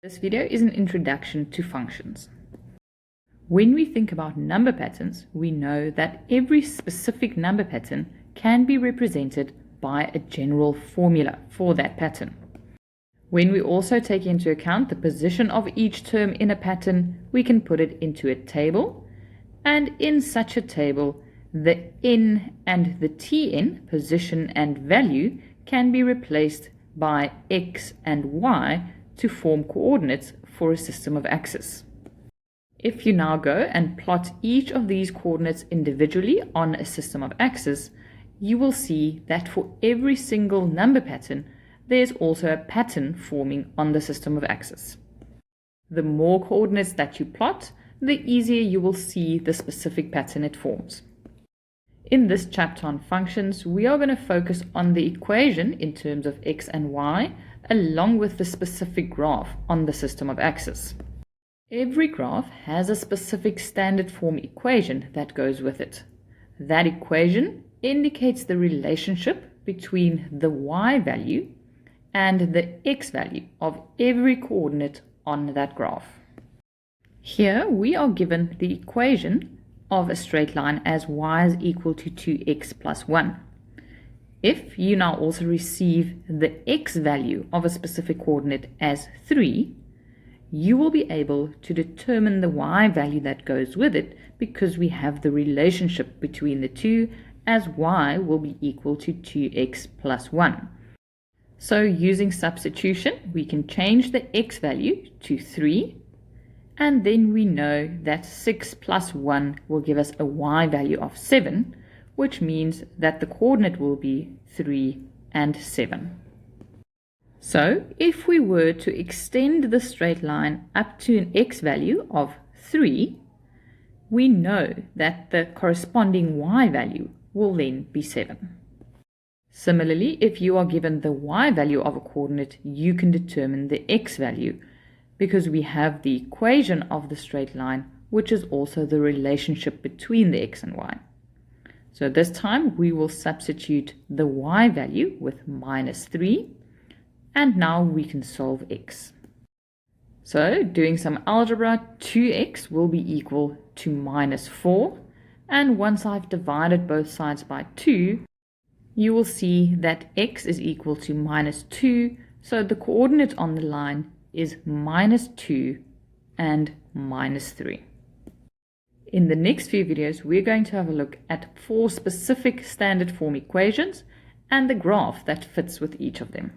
This video is an introduction to functions. When we think about number patterns, we know that every specific number pattern can be represented by a general formula for that pattern. When we also take into account the position of each term in a pattern, we can put it into a table, and in such a table, the n and the tn, position and value, can be replaced by x and y to form coordinates for a system of axes. If you now go and plot each of these coordinates individually on a system of axes, you will see that for every single number pattern, there's also a pattern forming on the system of axes. The more coordinates that you plot, the easier you will see the specific pattern it forms. In this chapter on functions, we are going to focus on the equation in terms of x and y, along with the specific graph on the system of axes. Every graph has a specific standard form equation that goes with it. That equation indicates the relationship between the y value and the x value of every coordinate on that graph. Here we are given the equation of a straight line as y is equal to 2x plus 1. If you now also receive the x value of a specific coordinate as 3, you will be able to determine the y value that goes with it because we have the relationship between the two, as y will be equal to 2x plus 1. So using substitution, we can change the x value to 3, and then we know that 6 plus 1 will give us a y value of 7, which means that the coordinate will be 3 and 7. So if we were to extend the straight line up to an x value of 3, we know that the corresponding y value will then be 7. Similarly, if you are given the y value of a coordinate, you can determine the x value because we have the equation of the straight line, which is also the relationship between the x and y. So this time we will substitute the y value with minus 3, and now we can solve x. So doing some algebra, 2x will be equal to minus 4, and once I've divided both sides by 2, you will see that x is equal to minus 2, so the coordinate on the line is minus 2 and minus 3. In the next few videos, we're going to have a look at 4 specific standard form equations and the graph that fits with each of them.